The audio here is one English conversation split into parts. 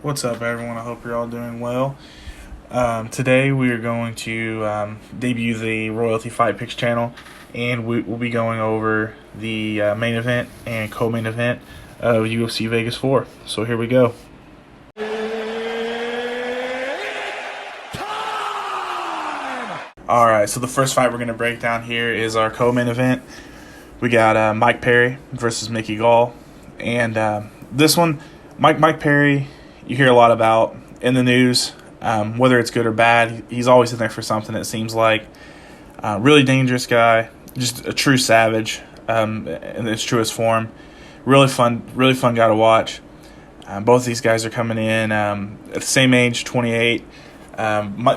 What's up, everyone? I hope you're all doing well. Today, we are going to debut the Royalty Fight Picks channel, and we'll be going over the main event and co-main event of UFC Vegas 4. So here we go. Alright, so the first fight we're going to break down here is our co-main event. We got Mike Perry versus Mickey Gall. And this one, Mike Perry, you hear a lot about in the news, whether it's good or bad. He's always in there for something, it seems like. Really dangerous guy, just a true savage in its truest form. Really fun guy to watch. Both of these guys are coming in at the same age, 28.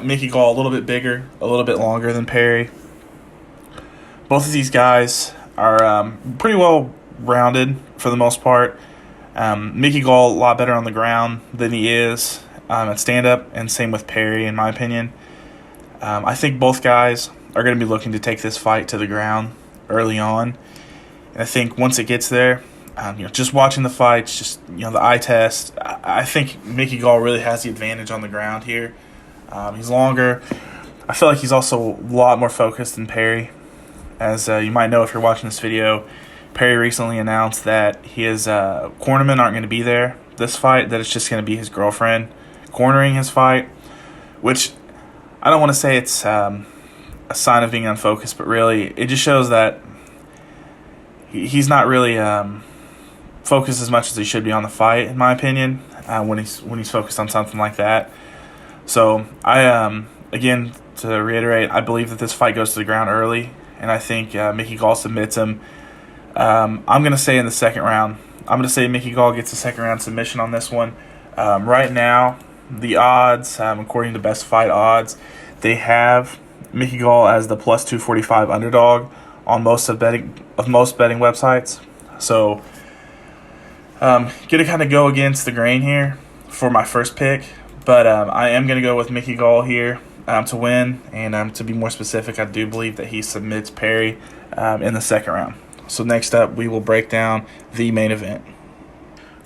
Mickey Gall a little bit bigger, a little bit longer than Perry. Both of these guys are pretty well rounded for the most part. Mickey Gall a lot better on the ground than he is at stand-up, and same with Perry, in my opinion. I think both guys are going to be looking to take this fight to the ground early on. And I think once it gets there, just watching the fights, just the eye test, I think Mickey Gall really has the advantage on the ground here. He's longer. I feel like he's also a lot more focused than Perry. As you might know if you're watching this video, Perry recently announced that his cornermen aren't going to be there this fight, that it's just going to be his girlfriend cornering his fight, which I don't want to say it's a sign of being unfocused, but really it just shows that he's not really focused as much as he should be on the fight, in my opinion, when he's focused on something like that. So I again, to reiterate, I believe that this fight goes to the ground early, and I think Mickey Gall submits him. I'm going to say in the second round. I'm going to say Mickey Gall gets a second round submission on this one. Right now, the odds, according to Best Fight Odds, they have Mickey Gall as the plus 245 underdog on most betting websites. So, going to kind of go against the grain here for my first pick, but I am going to go with Mickey Gall here to win, and to be more specific, I do believe that he submits Perry in the second round. So next up, we will break down the main event.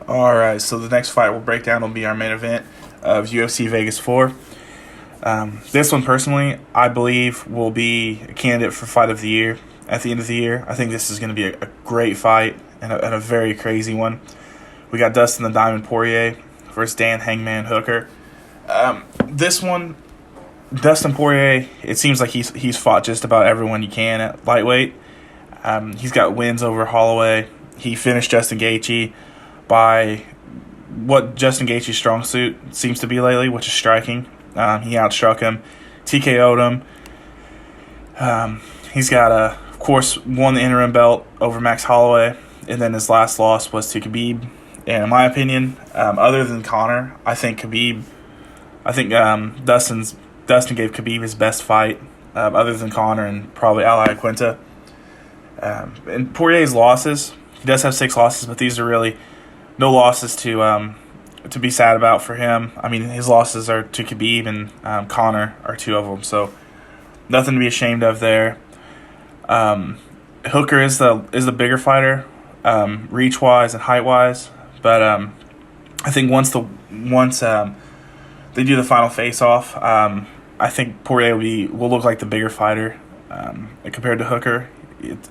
Alright, so the next fight we'll break down will be our main event of UFC Vegas 4. This one, personally, I believe will be a candidate for Fight of the Year at the end of the year. I think this is going to be a great fight and a very crazy one. We got Dustin the Diamond Poirier versus Dan Hangman Hooker. This one, Dustin Poirier, it seems like he's fought just about everyone you can at lightweight. He's got wins over Holloway. He finished Justin Gaethje by what Justin Gaethje's strong suit seems to be lately, which is striking. He outstruck him, TKO'd him. He's got, of course, won the interim belt over Max Holloway, and then his last loss was to Khabib. And in my opinion, other than Conor, I think Dustin gave Khabib his best fight, other than Conor and probably Al Iaquinta. And Poirier's losses, he does have 6 losses, but these are really no losses to be sad about for him. I mean, his losses are to Khabib and Conor are 2 of them, so nothing to be ashamed of there. Hooker is the bigger fighter, reach wise and height wise, but I think once they do the final face off, I think Poirier will look like the bigger fighter compared to Hooker,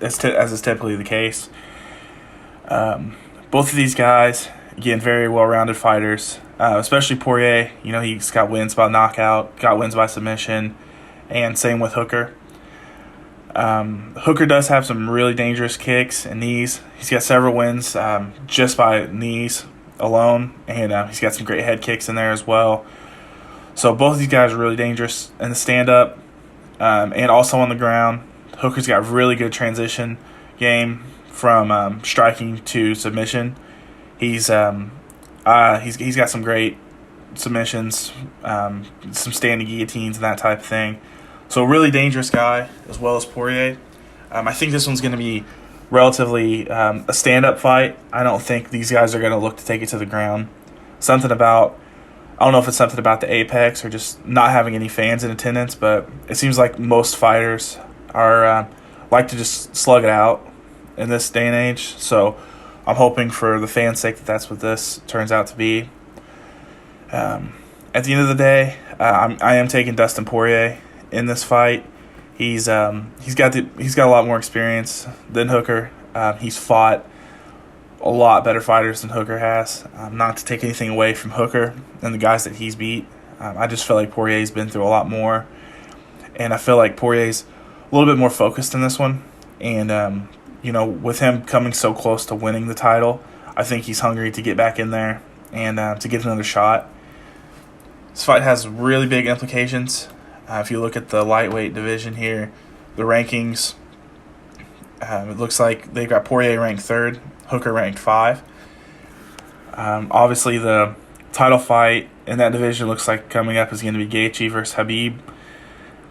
as is typically the case. Both of these guys, again, very well-rounded fighters, especially Poirier. He's got wins by knockout, got wins by submission, and same with Hooker. Hooker does have some really dangerous kicks and knees. He's got several wins just by knees alone, and he's got some great head kicks in there as well. So both of these guys are really dangerous in the stand-up and also on the ground. Hooker's got really good transition game from striking to submission. He's got some great submissions, some standing guillotines and that type of thing. So a really dangerous guy as well as Poirier. I think this one's going to be relatively a stand-up fight. I don't think these guys are going to look to take it to the ground. I don't know if it's something about the Apex or just not having any fans in attendance, but it seems like most fighters are like to just slug it out in this day and age. So I'm hoping for the fans' sake that that's what this turns out to be. At the end of the day, I am taking Dustin Poirier in this fight. He's got a lot more experience than Hooker. He's fought a lot better fighters than Hooker has. Not to take anything away from Hooker and the guys that he's beat. I just feel like Poirier's been through a lot more, and I feel like Poirier's a little bit more focused in this one. And with him coming so close to winning the title, I think he's hungry to get back in there and to get another shot. This fight has really big implications. If you look at the lightweight division here, the rankings, it looks like they've got Poirier ranked 3rd, Hooker ranked 5. Obviously, the title fight in that division looks like coming up is going to be Gaethje versus Khabib.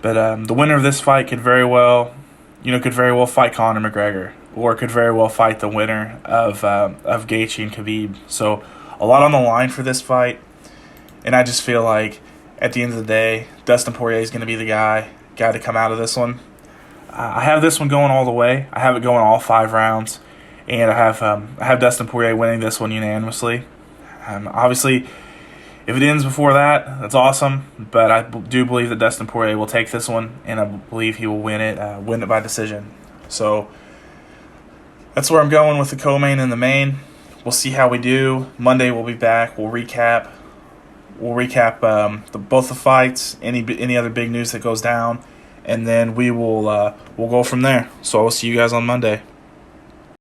But the winner of this fight could very well fight Conor McGregor, or could very well fight the winner of Gaethje and Khabib. So a lot on the line for this fight, and I just feel like at the end of the day, Dustin Poirier is going to be the guy to come out of this one. I have this one going all the way. I have it going all 5 rounds, and I have Dustin Poirier winning this one unanimously. Obviously, if it ends before that, that's awesome. But I do believe that Dustin Poirier will take this one, and I believe he will win it by decision. So that's where I'm going with the co-main and the main. We'll see how we do. Monday we'll be back. We'll recap. Both the fights, any other big news that goes down, and then we'll go from there. So I'll see you guys on Monday.